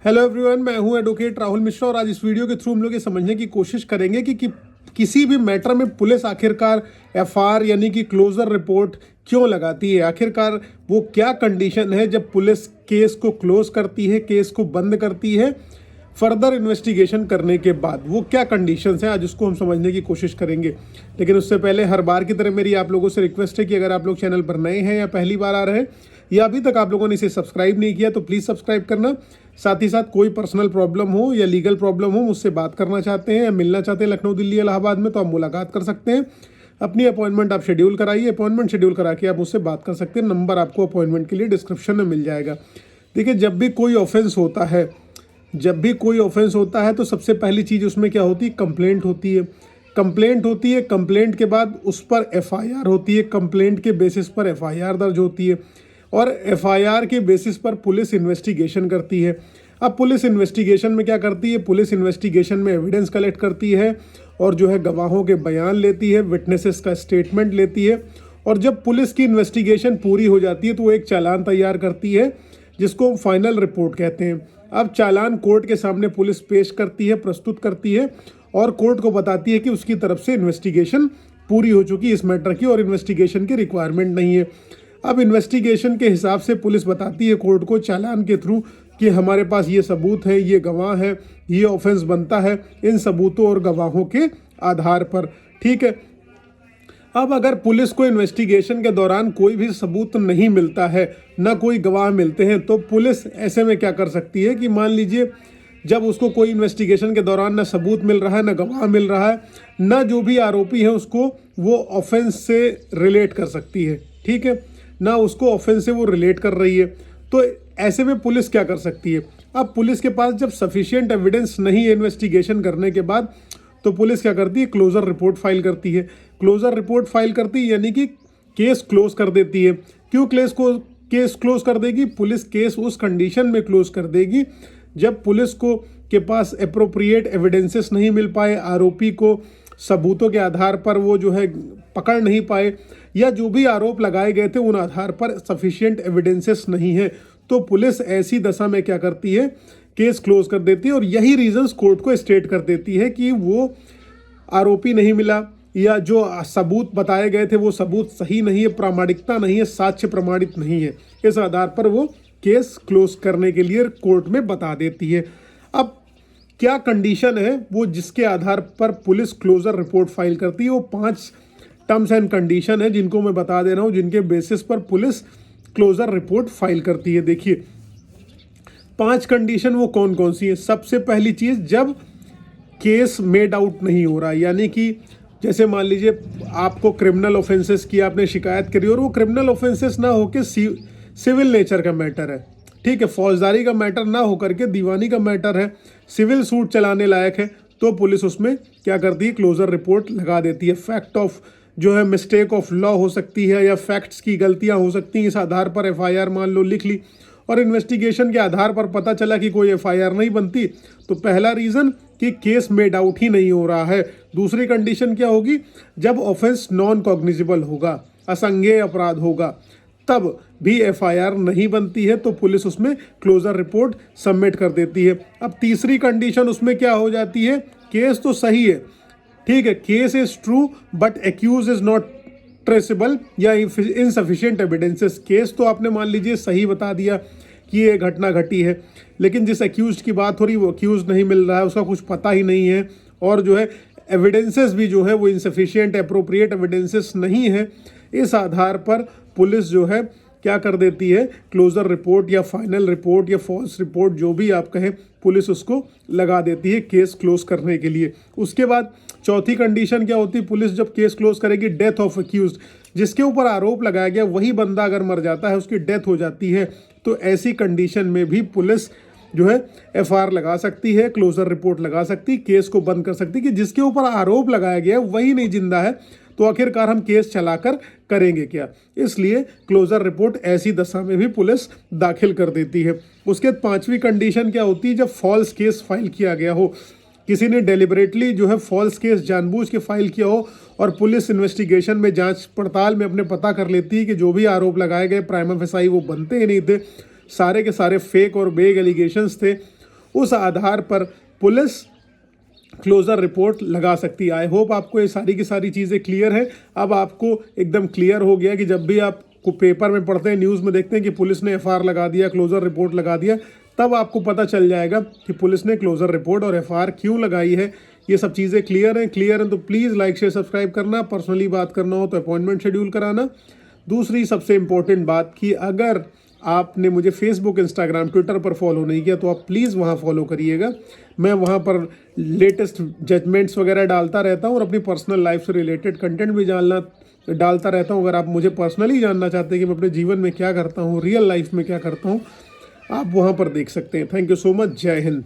Hello everyone, मैं हूं advocate Rahul Mishra और आज इस वीडियो के थ्रू हम लोग ये समझने की कोशिश करेंगे कि किसी भी मैटर में पुलिस आखिरकार एफआर यानी कि क्लोजर रिपोर्ट क्यों लगाती है। आखिरकार वो क्या कंडीशन है जब पुलिस केस को क्लोज करती है, केस को बंद करती है फर्दर इन्वेस्टिगेशन करने के बाद, वो क्या कंडीशंस हैं, आज उसको हम समझने की कोशिश करेंगे। लेकिन उससे पहले हर बार की तरह मेरी आप लोगों से रिक्वेस्ट है कि अगर आप लोग चैनल पर नए हैं या पहली बार आ रहे हैं या अभी तक आप लोगों ने इसे सब्सक्राइब नहीं किया तो प्लीज़ सब्सक्राइब करना। साथ ही साथ कोई पर्सनल प्रॉब्लम हो या लीगल प्रॉब्लम हो, मुझसे बात करना चाहते हैं या मिलना चाहते हैं लखनऊ, दिल्ली, इलाहाबाद में, तो आप मुलाकात कर सकते हैं। अपनी अपॉइंटमेंट आप शेड्यूल कराइए, अपॉइंटमेंट शेड्यूल करा के आप मुझसे बात कर सकते हैं। नंबर आपको अपॉइंटमेंट के लिए डिस्क्रिप्शन में मिल जाएगा। देखिए, जब भी कोई ऑफेंस होता है तो सबसे पहली चीज़ उसमें क्या होती है, कंप्लेंट होती है। कंप्लेंट के बाद उस पर एफआईआर होती है, कंप्लेंट के बेसिस पर एफआईआर दर्ज होती है और एफआईआर के बेसिस पर पुलिस इन्वेस्टिगेशन करती है। अब पुलिस इन्वेस्टिगेशन में क्या करती है, पुलिस इन्वेस्टिगेशन में एविडेंस कलेक्ट करती है और जो है गवाहों के बयान लेती है, विटनेसेस का स्टेटमेंट लेती है। और जब पुलिस की इन्वेस्टिगेशन पूरी हो जाती है तो वो एक चालान तैयार करती है जिसको फाइनल रिपोर्ट कहते हैं। अब चालान कोर्ट के सामने पुलिस पेश करती है, प्रस्तुत करती है और कोर्ट को बताती है कि उसकी तरफ से इन्वेस्टिगेशन पूरी हो चुकी है इस मैटर की और इन्वेस्टिगेशन की रिक्वायरमेंट नहीं है। अब इन्वेस्टिगेशन के हिसाब से पुलिस बताती है कोर्ट को चालान के थ्रू कि हमारे पास ये सबूत है, ये गवाह है, ये ऑफेंस बनता है इन सबूतों और गवाहों के आधार पर। ठीक है। अब अगर पुलिस को इन्वेस्टिगेशन के दौरान कोई भी सबूत नहीं मिलता है, ना कोई गवाह मिलते हैं, तो पुलिस ऐसे में क्या कर सकती है कि मान लीजिए जब उसको कोई इन्वेस्टिगेशन के दौरान ना सबूत मिल रहा है, ना गवाह मिल रहा है, ना जो भी आरोपी है उसको वो ऑफेंस से रिलेट कर सकती है। ठीक है, ना उसको ऑफेंस से वो रिलेट कर रही है, तो ऐसे में पुलिस क्या कर सकती है। अब पुलिस के पास जब सफिशिएंट एविडेंस नहीं है इन्वेस्टिगेशन करने के बाद, तो पुलिस क्या करती है, क्लोजर रिपोर्ट फाइल करती है। क्लोजर रिपोर्ट फाइल करती है यानी कि केस क्लोज कर देती है। क्यों केस क्लोज कर देगी, पुलिस केस उस कंडीशन में क्लोज कर देगी जब पुलिस को के पास एप्रोप्रिएट एविडेंसेस नहीं मिल पाए, आरोपी को सबूतों के आधार पर वो जो है पकड़ नहीं पाए, या जो भी आरोप लगाए गए थे उन आधार पर सफिशिएंट एविडेंसेस नहीं है, तो पुलिस ऐसी दशा में क्या करती है, केस क्लोज कर देती है। और यही रीजंस कोर्ट को स्टेट कर देती है कि वो आरोपी नहीं मिला या जो सबूत बताए गए थे वो सबूत सही नहीं है, प्रामाणिकता नहीं है, साक्ष्य प्रमाणित नहीं है। इस आधार पर वो केस क्लोज करने के लिए कोर्ट में बता देती है। अब क्या कंडीशन है वो जिसके आधार पर पुलिस क्लोजर रिपोर्ट फाइल करती है, वो 5 टर्म्स एंड कंडीशन है जिनको मैं बता दे रहा हूँ, जिनके बेसिस पर पुलिस क्लोजर रिपोर्ट फाइल करती है। देखिए 5 कंडीशन वो कौन कौन सी है। सबसे पहली चीज़, जब केस मेड आउट नहीं हो रहा, यानी कि जैसे मान लीजिए आपको क्रिमिनल ऑफेंसेस की आपने शिकायत करी और वो क्रिमिनल ऑफेंसेस ना होकर सिविल नेचर का मैटर है। ठीक है, फौजदारी का मैटर ना होकर के दीवानी का मैटर है, सिविल सूट चलाने लायक है, तो पुलिस उसमें क्या करती है, क्लोजर रिपोर्ट लगा देती है। फैक्ट ऑफ जो है मिस्टेक ऑफ लॉ हो सकती है या फैक्ट्स की गलतियां हो सकती हैं, इस आधार पर एफआईआर मान लो लिख ली और इन्वेस्टिगेशन के आधार पर पता चला कि कोई एफआईआर नहीं बनती, तो पहला रीज़न कि केस मेड आउट ही नहीं हो रहा है। दूसरी कंडीशन क्या होगी, जब ऑफेंस नॉन कॉग्निजिबल होगा, असंज्ञेय अपराध होगा, तब भी एफआईआर नहीं बनती है, तो पुलिस उसमें क्लोजर रिपोर्ट सबमिट कर देती है। अब तीसरी कंडीशन उसमें क्या हो जाती है, केस तो सही है, ठीक है, case is true but accused is not traceable या इनसफिशिएंट एविडेंसेस। केस तो आपने मान लीजिए सही बता दिया कि ये घटना घटी है, लेकिन जिस एक्यूज की बात हो रही वो एक्यूज नहीं मिल रहा है, उसका कुछ पता ही नहीं है, और जो है एविडेंसेस भी जो है वो इनसफिशिएंट एप्रोप्रिएट एविडेंसेस नहीं है। इस आधार पर पुलिस जो है क्या कर देती है, क्लोजर रिपोर्ट या फाइनल रिपोर्ट या फॉल्स रिपोर्ट जो भी आप कहें, पुलिस उसको लगा देती है केस क्लोज करने के लिए। उसके बाद चौथी कंडीशन क्या होती है, पुलिस जब केस क्लोज करेगी, डेथ ऑफ एक्यूज्ड, जिसके ऊपर आरोप लगाया गया वही बंदा अगर मर जाता है, उसकी डेथ हो जाती है, तो ऐसी कंडीशन में भी पुलिस जो है एफआईआर लगा सकती है, क्लोजर रिपोर्ट लगा सकती, केस को बंद कर सकती कि जिसके ऊपर आरोप लगाया गया है वही नहीं जिंदा है, तो आखिरकार हम केस चलाकर करेंगे क्या। इसलिए क्लोजर रिपोर्ट ऐसी दशा में भी पुलिस दाखिल कर देती है। उसके बाद 5वीं कंडीशन क्या होती है, जब फॉल्स केस फाइल किया गया हो, किसी ने डेलिबरेटली जो है फॉल्स केस जानबूझ के फाइल किया हो और पुलिस इन्वेस्टिगेशन में जांच पड़ताल में अपने पता कर लेती है कि जो भी आरोप लगाए गए प्राइमा फेसाई वो बनते ही नहीं थे, सारे के सारे फेक और बेग एलिगेशंस थे, उस आधार पर पुलिस क्लोजर रिपोर्ट लगा सकती है। आई होप आपको ये सारी की सारी चीज़ें क्लियर है। अब आपको एकदम क्लियर हो गया कि जब भी आप को पेपर में पढ़ते हैं, न्यूज़ में देखते हैं कि पुलिस ने एफआईआर लगा दिया, क्लोजर रिपोर्ट लगा दिया, तब आपको पता चल जाएगा कि पुलिस ने क्लोजर रिपोर्ट और एफआईआर क्यों लगाई है। ये सब चीज़ें क्लियर हैं तो प्लीज़ लाइक शेयर सब्सक्राइब करना। पर्सनली बात करना हो तो अपॉइंटमेंट शेड्यूल कराना। दूसरी सबसे इम्पोर्टेंट बात कि अगर आपने मुझे फेसबुक, इंस्टाग्राम, ट्विटर पर फॉलो नहीं किया तो आप प्लीज़ वहाँ फॉलो करिएगा। मैं वहाँ पर लेटेस्ट जजमेंट्स वगैरह डालता रहता हूँ और अपनी पर्सनल लाइफ से रिलेटेड कंटेंट भी डालता रहता हूँ। अगर आप मुझे पर्सनली जानना चाहते हैं कि मैं अपने जीवन में क्या करता हूँ, रियल लाइफ में क्या करता हूँ, आप वहाँ पर देख सकते हैं। Thank you so much. जय हिंद।